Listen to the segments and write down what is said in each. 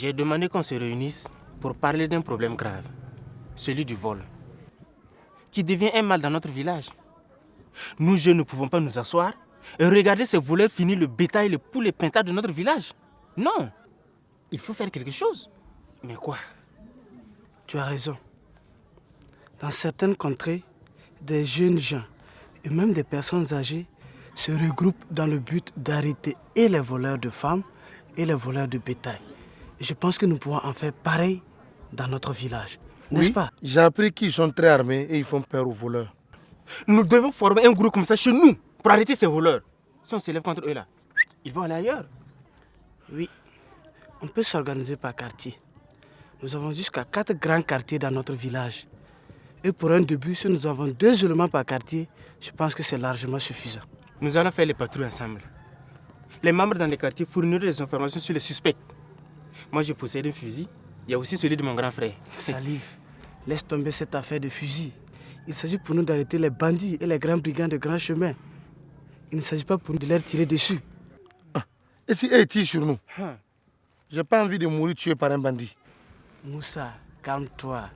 J'ai demandé qu'on se réunisse pour parler d'un problème grave, celui du vol, qui devient un mal dans notre village. Nous jeunes ne pouvons pas nous asseoir et regarder ces voleurs finir le bétail, les poules et pintades de notre village. Non, il faut faire quelque chose. Mais quoi? Tu as raison. Dans certaines contrées, des jeunes gens et même des personnes âgées se regroupent dans le but d'arrêter et les voleurs de femmes et les voleurs de bétail. Et je pense que nous pouvons en faire pareil dans notre village, n'est-ce pas? J'ai appris qu'ils sont très armés et ils font peur aux voleurs. Nous devons former un groupe comme ça chez nous pour arrêter ces voleurs. Si on s'élève contre eux là, ils vont aller ailleurs. Oui, on peut s'organiser par quartier. Nous avons jusqu'à 4 grands quartiers dans notre village. Et pour un début, si nous avons 2 éléments par quartier, je pense que c'est largement suffisant. Nous allons faire les patrouilles ensemble. Les membres dans les quartiers fourniront des informations sur les suspects. Moi, je possède un fusil. Il y a aussi celui de mon grand frère. Salif, laisse tomber cette affaire de fusil. Il s'agit pour nous d'arrêter les bandits et les grands brigands de grands chemins. Il ne s'agit pas pour nous de leur tirer dessus. Et si eux tirent sur nous? J'ai pas envie de mourir tué par un bandit. Moussa, calme-toi.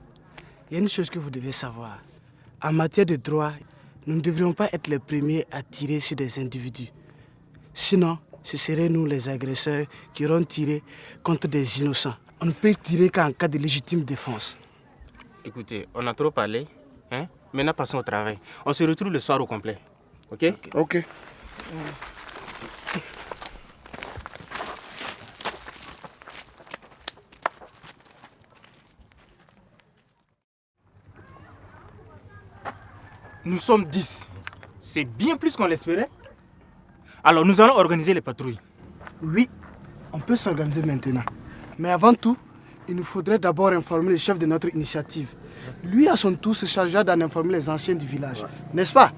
Il y a une chose que vous devez savoir. En matière de droit, nous ne devrions pas être les premiers à tirer sur des individus. Sinon, ce seraient nous les agresseurs qui auront tiré contre des innocents. On ne peut tirer qu'en cas de légitime défense. Écoutez, on a trop parlé. Hein? Maintenant, passons au travail. On se retrouve le soir au complet. Ok? Ok. Nous sommes 10. C'est bien plus qu'on l'espérait. Alors, nous allons organiser les patrouilles. Oui, on peut s'organiser maintenant. Mais avant tout, il nous faudrait d'abord informer le chef de notre initiative. Lui, à son tour, se chargera d'en informer les anciens du village. N'est-ce pas?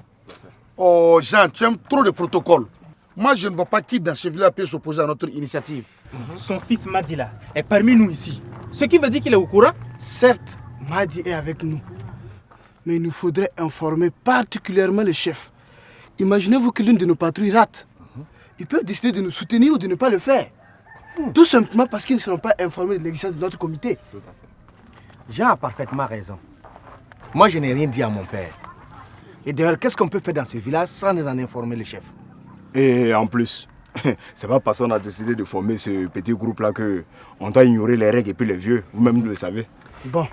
Oh Jean, tu aimes trop de protocoles. Moi, je ne vois pas qui dans ce village peut s'opposer à notre initiative. Son fils Madila est parmi nous ici. Ce qui veut dire qu'il est au courant. Certes, Madi est avec nous. Mais il nous faudrait informer particulièrement le chef. Imaginez-vous que l'une de nos patrouilles rate. Ils peuvent décider de nous soutenir ou de ne pas le faire. Tout simplement parce qu'ils ne seront pas informés de l'existence de notre comité. Jean a parfaitement raison. Moi, je n'ai rien dit à mon père. Et d'ailleurs, qu'est-ce qu'on peut faire dans ce village sans nous en informer le chef? Et en plus, c'est pas parce qu'on a décidé de former ce petit groupe-là qu'on doit ignorer les règles et puis les vieux. Vous-même, vous le savez. Bon,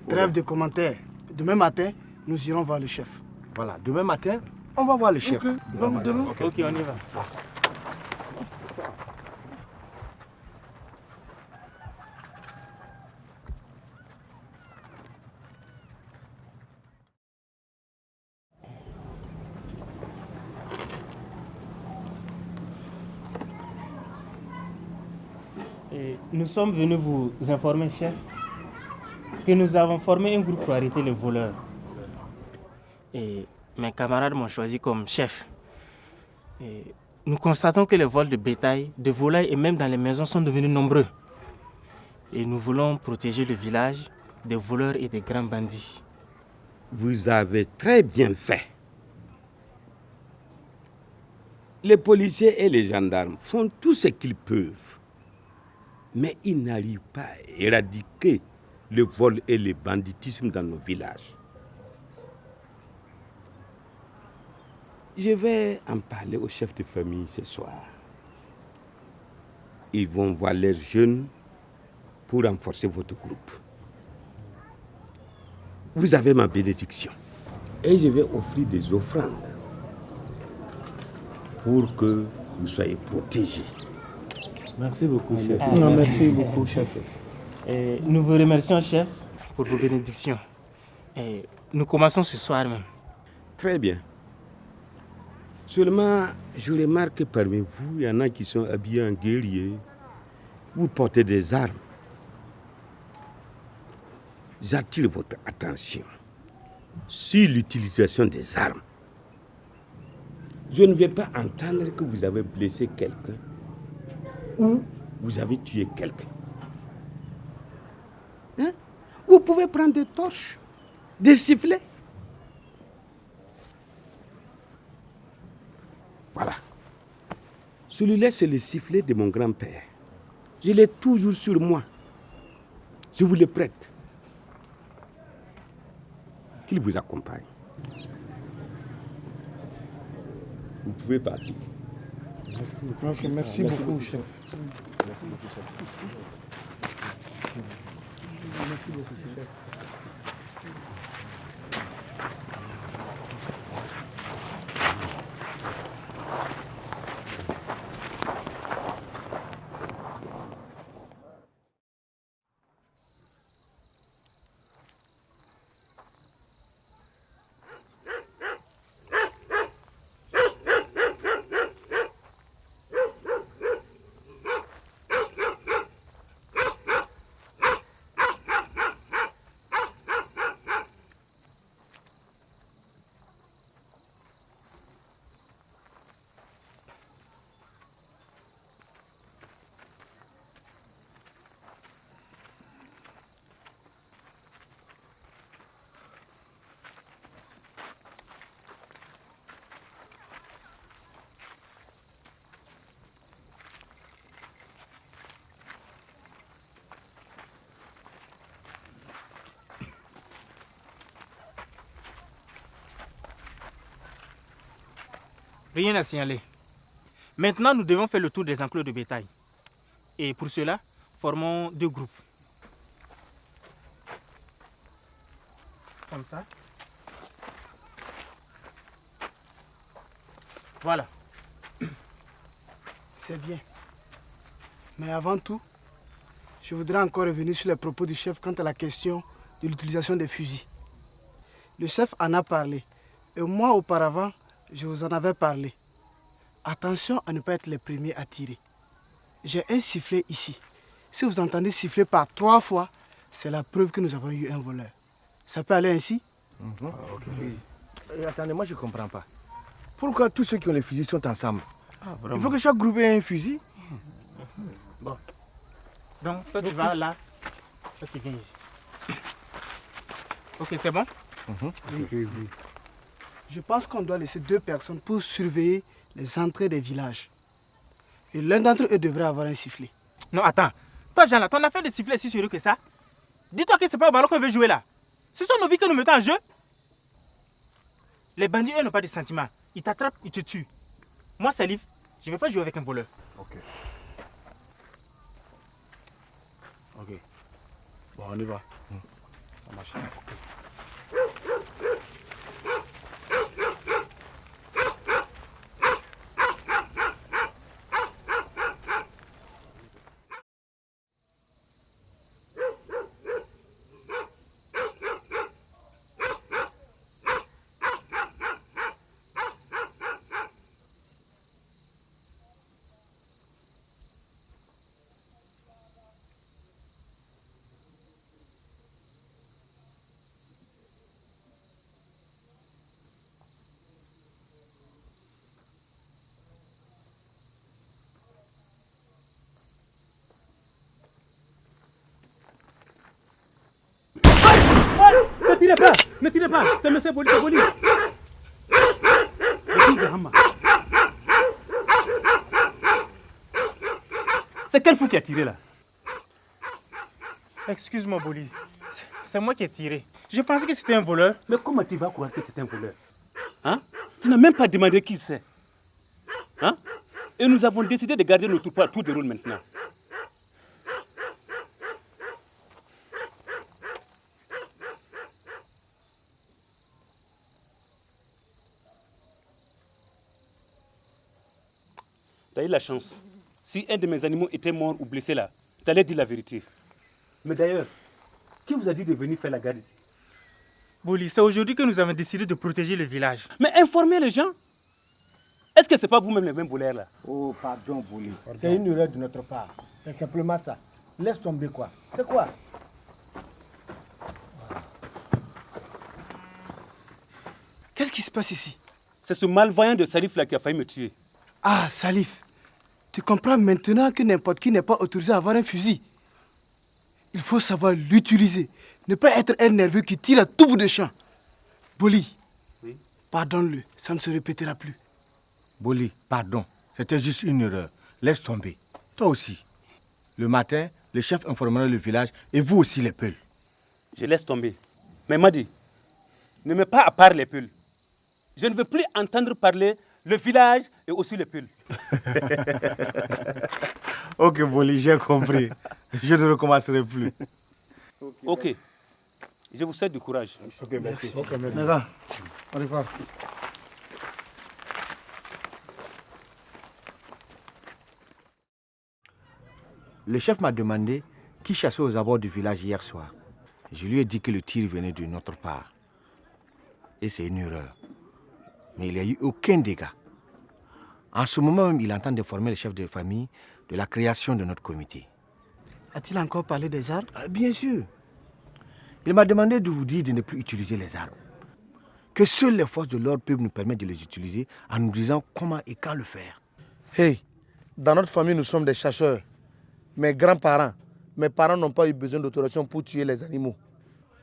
trêve de commentaires. Demain matin, nous irons voir le chef. Voilà, demain matin, on va voir le chef. Ok, on y va. Et nous sommes venus vous informer, chef, que nous avons formé un groupe pour arrêter les voleurs. Et mes camarades m'ont choisi comme chef. Et nous constatons que les vols de bétail, de volailles et même dans les maisons sont devenus nombreux. Et nous voulons protéger le village des voleurs et des grands bandits. Vous avez très bien fait. Les policiers et les gendarmes font tout ce qu'ils peuvent. Mais ils n'arrivent pas à éradiquer le vol et le banditisme dans nos villages. Je vais en parler au chef de famille ce soir. Ils vont voir leurs jeunes pour renforcer votre groupe. Vous avez ma bénédiction. Et je vais offrir des offrandes pour que vous soyez protégés. Merci beaucoup, chef. Merci beaucoup, chef. Et nous vous remercions, chef, pour vos bénédictions. Et nous commençons ce soir même. Très bien. Seulement, je remarque que parmi vous, il y en a qui sont habillés en guerriers. Vous portez des armes. J'attire votre attention sur l'utilisation des armes. Je ne vais pas entendre que vous avez blessé quelqu'un ou vous avez tué quelqu'un. Hein? Vous pouvez prendre des torches, des sifflets. Voilà. Celui-là, c'est le sifflet de mon grand-père. Je l'ai toujours sur moi. Je vous le prête. Qu'il vous accompagne. Vous pouvez partir. Merci beaucoup, chef. Rien à signaler. Maintenant, nous devons faire le tour des enclos de bétail. Et pour cela, formons 2 groupes. Comme ça. Voilà. C'est bien. Mais avant tout, je voudrais encore revenir sur les propos du chef quant à la question de l'utilisation des fusils. Le chef en a parlé. Et moi, auparavant, je vous en avais parlé. Attention à ne pas être les premiers à tirer. J'ai un sifflet ici. Si vous entendez siffler par 3 fois, c'est la preuve que nous avons eu un voleur. Ça peut aller ainsi? Oui. Et attendez, moi je ne comprends pas. Pourquoi tous ceux qui ont les fusils sont ensemble? Il faut que chaque groupe ait un fusil. Bon. Donc, toi tu vas là, toi tu viens ici. Ok, c'est bon? Oui. Je pense qu'on doit laisser 2 personnes pour surveiller les entrées des villages. Et l'un d'entre eux devrait avoir un sifflet. Non, attends. Toi, Jean, là, ton affaire de sifflet est si sérieux que ça? Dis-toi que c'est pas au ballon qu'on veut jouer là. Ce sont nos vies que nous mettons en jeu. Les bandits, eux, n'ont pas de sentiments. Ils t'attrapent, ils te tuent. Moi, Salif, je ne vais pas jouer avec un voleur. Ok. Bon, on y va. Ça marche. Ne tirez pas, c'est M. Boli. C'est quel fou qui a tiré là? Excuse-moi, Boli. C'est moi qui ai tiré. Je pensais que c'était un voleur. Mais comment tu vas croire que c'est un voleur? Hein? Tu n'as même pas demandé qui c'est. Hein? Et nous avons décidé de garder notre part, tout déroule maintenant. Tu as eu la chance. Si un de mes animaux était mort ou blessé là, tu allais dire la vérité. Mais d'ailleurs, qui vous a dit de venir faire la garde ici? Boli, c'est aujourd'hui que nous avons décidé de protéger le village. Mais informez les gens. Est-ce que ce n'est pas vous-même les mêmes voleurs là? Oh, pardon, Bouli. C'est une erreur de notre part. C'est simplement ça. Laisse tomber quoi? C'est quoi? Qu'est-ce qui se passe ici? C'est ce malvoyant de Salif là qui a failli me tuer. Ah, Salif, tu comprends maintenant que n'importe qui n'est pas autorisé à avoir un fusil. Il faut savoir l'utiliser. Ne pas être un nerveux qui tire à tout bout de champ. Boli, oui? Pardonne-le, ça ne se répétera plus. Boli, pardon. C'était juste une erreur. Laisse tomber. Toi aussi. Le matin, le chef informera le village et vous aussi les Peuls. Je laisse tomber. Mais Madi, ne mets pas à part les Peuls. Je ne veux plus entendre parler le village et aussi les Peuls. Ok, Boli, j'ai compris. Je ne recommencerai plus. Ok. Je vous souhaite du courage. Ok, merci. Nega, on y va. Le chef m'a demandé qui chassait aux abords du village hier soir. Je lui ai dit que le tir venait de notre part. Et c'est une erreur. Mais il n'y a eu aucun dégât. En ce moment même, il est en train d'informer le chef de famille de la création de notre comité. A-t-il encore parlé des armes? Bien sûr. Il m'a demandé de vous dire de ne plus utiliser les armes. Que seules les forces de l'ordre peuvent nous permettre de les utiliser en nous disant comment et quand le faire. Hey, dans notre famille, nous sommes des chasseurs. Mes grands-parents, mes parents n'ont pas eu besoin d'autorisation pour tuer les animaux.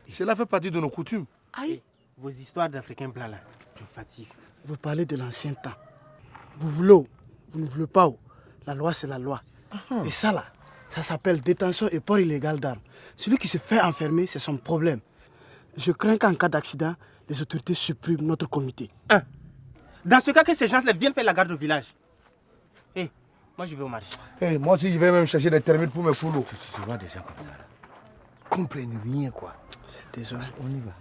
Cela fait partie de nos coutumes. Aïe, vos histoires d'Africains blancs là, me fatiguent. Vous parlez de l'ancien temps. Vous voulez ou vous ne voulez pas ou, la loi c'est la loi. Et ça là, ça s'appelle détention et port illégal d'armes. Celui qui se fait enfermer, c'est son problème. Je crains qu'en cas d'accident, les autorités suppriment notre comité. Dans ce cas, que ces gens-là viennent faire la garde au village. Hé, moi je vais au marché. Hey, moi aussi, je vais même chercher des termites pour mes poules. Tu vois des gens comme ça là. Comprennent rien quoi. Désolé. On y va.